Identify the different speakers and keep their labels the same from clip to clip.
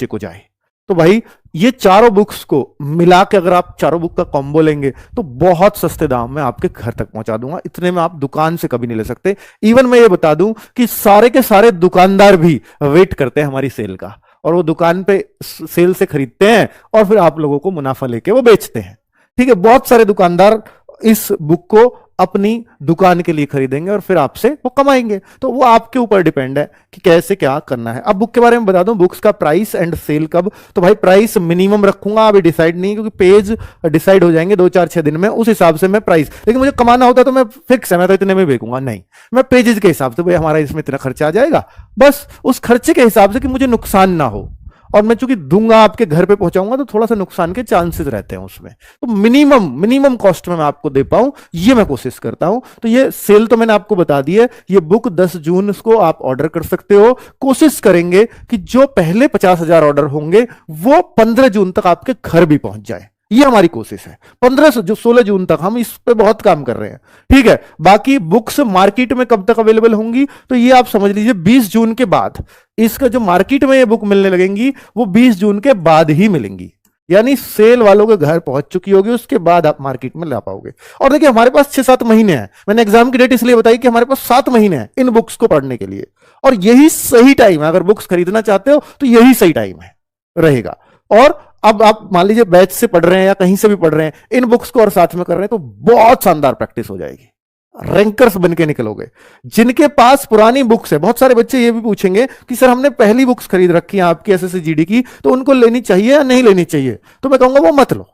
Speaker 1: बच्चे को जाए। तो भाई ये चारों बुक्स को मिला के अगर आप चारों बुक का कॉम्बो लेंगे तो बहुत सस्ते दाम में आपके घर तक पहुंचा दूंगा। इतने में आप दुकान से कभी नहीं ले सकते। इवन मैं ये बता दूं कि सारे के सारे दुकानदार भी वेट करते हैं हमारी सेल का, और वो दुकान पे सेल से खरीदते हैं और फिर आप लोगों को मुनाफा लेके वो बेचते हैं। ठीक है, बहुत सारे दुकानदार इस बुक को अपनी दुकान के लिए खरीदेंगे और फिर आपसे वो कमाएंगे। तो वो आपके ऊपर डिपेंड है कि कैसे क्या करना है। अब बुक के बारे में बता दूं, बुक्स का प्राइस एंड सेल कब। तो भाई प्राइस मिनिमम रखूंगा, अभी डिसाइड नहीं, क्योंकि पेज डिसाइड हो जाएंगे 2-4-6 दिन में, उस हिसाब से मैं प्राइस। लेकिन मुझे कमाना होता है तो मैं फिक्स है, मैं तो इतने में बेचूंगा नहीं, मैं पेजेस के हिसाब से, भाई हमारा इसमें इतना खर्चा आ जाएगा, बस उस खर्चे के हिसाब से कि मुझे नुकसान ना हो। और मैं चूंकि दूंगा आपके घर पे पहुंचाऊंगा तो थोड़ा सा नुकसान के चांसेस रहते हैं उसमें, तो मिनिमम कॉस्ट में मैं आपको दे पाऊं ये मैं कोशिश करता हूं। तो ये सेल तो मैंने आपको बता दी है। ये बुक 10 जून को आप ऑर्डर कर सकते हो। कोशिश करेंगे कि जो पहले 50,000 ऑर्डर होंगे वो 15 जून तक आपके घर भी पहुंच जाए, ये हमारी कोशिश है। 15 से जो 16 जून तक हम इस पे बहुत काम कर रहे हैं। ठीक है, बाकी बुक्स मार्केट में कब तक अवेलेबल होंगी तो ये आप समझ लीजिए 20 जून के बाद। इसका जो मार्केट में ये बुक मिलने लगेंगी वो 20 जून के बाद ही मिलेंगी, यानी सेल वालों के घर पहुंच चुकी होगी, उसके बाद आप मार्केट में ला पाओगे। और देखिए हमारे पास 6-7 महीने हैं। मैंने एग्जाम की डेट इसलिए बताई कि हमारे पास 7 महीने हैं इन बुक्स को पढ़ने के लिए, और यही सही टाइम है। अगर बुक्स खरीदना चाहते हो तो यही सही टाइम है रहेगा। और अब आप मान लीजिए बैच से पढ़ रहे हैं या कहीं से भी पढ़ रहे हैं, इन बुक्स को और साथ में कर रहे हैं तो बहुत शानदार प्रैक्टिस हो जाएगी, रैंकर्स बन के निकलोगे। जिनके पास पुरानी बुक्स है, बहुत सारे बच्चे ये भी पूछेंगे कि सर हमने पहली बुक्स खरीद रखी है आपकी एसएससी जीडी की, तो उनको लेनी चाहिए या नहीं लेनी चाहिए। तो मैं कहूंगा वो मत लो,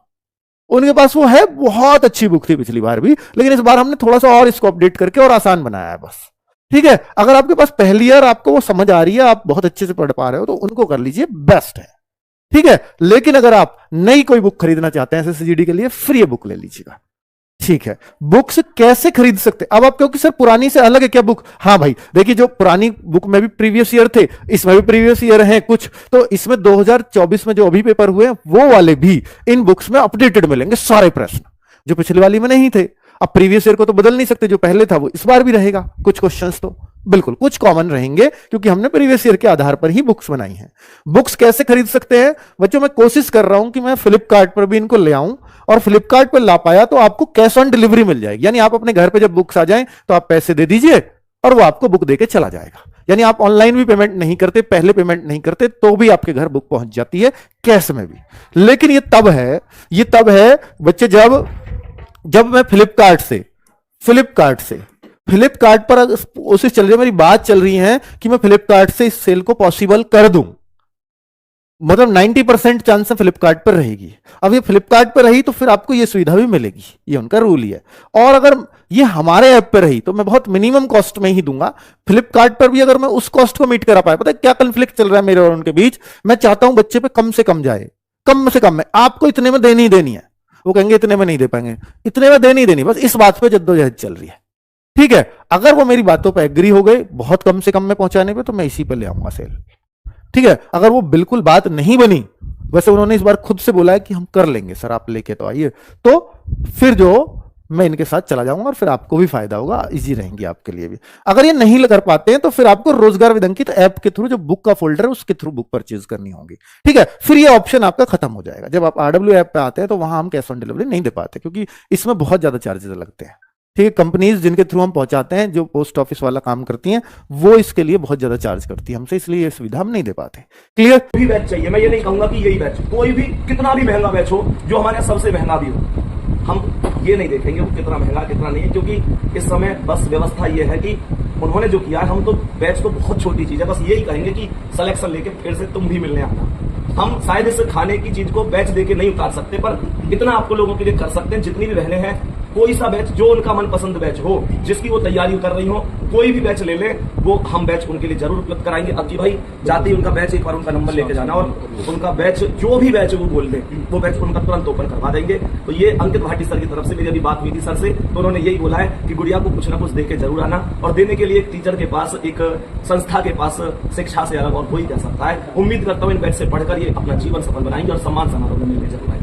Speaker 1: उनके पास वो है, बहुत अच्छी बुक थी पिछली बार भी, लेकिन इस बार हमने थोड़ा सा और इसको अपडेट करके और आसान बनाया है बस। ठीक है, अगर आपके पास पहली ईयर आपको वो समझ आ रही है, आप बहुत अच्छे से पढ़ पा रहे हो, तो उनको कर लीजिए, बेस्ट है। ठीक है, लेकिन अगर आप नई कोई बुक खरीदना चाहते हैं एसएससी जीडी के लिए, फ्री बुक ले लीजिएगा। ठीक है, बुक्स कैसे खरीद सकते हैं अब आप, क्योंकि सर पुरानी से अलग है क्या बुक। हाँ भाई देखिए, जो पुरानी बुक में भी प्रीवियस ईयर थे, इसमें भी प्रीवियस ईयर हैं कुछ, तो इसमें 2024 में जो अभी पेपर हुए हैं वो वाले भी इन बुक्स में अपडेटेड मिलेंगे, सारे प्रश्न जो पिछली वाली में नहीं थे। अब प्रीवियस ईयर को तो बदल नहीं सकते, जो पहले था वो इस बार भी रहेगा, कुछ क्वेश्चंस तो बिल्कुल कुछ कॉमन रहेंगे, क्योंकि हमने प्रीवियस ईयर के आधार पर ही बुक्स बनाई हैं। बुक्स कैसे खरीद सकते हैं बच्चों, मैं कोशिश कर रहा हूं कि मैं फ्लिपकार्ट पर भी इनको ले आऊं, और फ्लिपकार्ट पर ला पाया तो आपको कैश ऑन डिलीवरी मिल जाएगी, यानी आप अपने घर पे जब बुक्स आ जाएं तो आप पैसे दे दीजिए और वो आपको बुक देके चला जाएगा। यानी आप ऑनलाइन भी पेमेंट नहीं करते, पहले पेमेंट नहीं करते, तो भी आपके घर बुक पहुंच जाती है कैश में भी। लेकिन ये तब है बच्चे जब मैं फ्लिपकार्ट पर कोशिश चल रही है, मेरी बात चल रही है कि मैं फ्लिपकार्ट से इस सेल को पॉसिबल कर दूं, मतलब 90% चांस फ्लिपकार्ट पर रहेगी। अब ये फ्लिपकार्ट पर रही तो फिर आपको ये सुविधा भी मिलेगी, ये उनका रूल ही है। और अगर ये हमारे ऐप पर रही तो मैं बहुत मिनिमम कॉस्ट में ही दूंगा। फ्लिपकार्ट पर भी अगर मैं उस कॉस्ट को मीट करा पाया, पता है क्या कन्फ्लिक्ट चल रहा है मेरे और उनके बीच, मैं चाहता हूं बच्चे पे कम से कम जाए, कम से कम में आपको इतने में देनी ही देनी है, वो कहेंगे इतने में नहीं दे पाएंगे, इतने में देनी ही देनी, बस इस बात पर जद्दोजहद चल रही है। ठीक है, अगर वो मेरी बातों पर एग्री हो गए बहुत कम से कम में पहुंचाने पे, तो मैं इसी पे ले आऊंगा सेल। ठीक है, अगर वो बिल्कुल बात नहीं बनी, वैसे उन्होंने इस बार खुद से बोला है कि हम कर लेंगे सर, आप लेके तो आइए, तो फिर जो मैं इनके साथ चला जाऊंगा और फिर आपको भी फायदा होगा, इजी रहेंगे आपके लिए भी। अगर ये नहीं कर पाते हैं तो फिर आपको रोजगार विदंकित ऐप के थ्रू जो बुक का फोल्डर है उसके थ्रू बुक परचेज करनी होगी। ठीक है, फिर ये ऑप्शन आपका खत्म हो जाएगा। जब आप आरडब्ल्यू ऐप पे आते हैं तो वहां हम कैश ऑन डिलीवरी नहीं दे पाते, क्योंकि इसमें बहुत ज्यादा चार्जेस लगते हैं। ठीक है, कंपनीज जिनके थ्रू हम पहुंचाते हैं, जो पोस्ट ऑफिस वाला काम करती हैं, वो इसके लिए बहुत ज्यादा चार्ज करती है हमसे, इसलिए ये सुविधा हम नहीं दे पाते। क्लियर?
Speaker 2: भी बैच चाहिए, मैं ये नहीं कहूंगा कि यही बैच, कोई भी कितना भी महंगा बैच हो, जो हमारे सबसे महंगा भी हो, हम ये नहीं देखेंगे वो कितना महंगा कितना नहीं है, क्योंकि इस समय बस व्यवस्था ये है कि उन्होंने जो किया है, हम तो बैच को बहुत छोटी चीज है, बस यही कहेंगे कि सिलेक्शन लेके फिर से तुम भी मिलने आना। हम शायद इस खाने की चीज को बैच देके नहीं उतार सकते, पर इतना आपको लोगों के लिए कर सकते हैं, जितनी भी बहनें हैं, कोई सा बैच जो उनका मनपसंद बैच हो, जिसकी वो तैयारी कर रही हो, कोई भी बैच ले ले, वो हम बैच उनके लिए जरूर उपलब्ध कराएंगे। अब की भाई जाते ही उनका बैच एक बार उनका नंबर लेके जाना, और उनका बैच जो भी बैच वो बोल दे, वो बैच उनका तुरंत ओपन करवा देंगे। तो ये अंकित भाटी सर की तरफ से मेरी अभी बात हुई थी सर से, तो उन्होंने यही बोला है कि गुड़िया को कुछ ना कुछ देके जरूर आना, और देने के लिए एक टीचर के पास, एक संस्था के पास शिक्षा से अलग और कोई दे सकता है। उम्मीद करता हूँ इन बैच से पढ़कर ये अपना जीवन सफल बनाएंगे और सम्मान समारोह में मिलने जरूर आएंगे।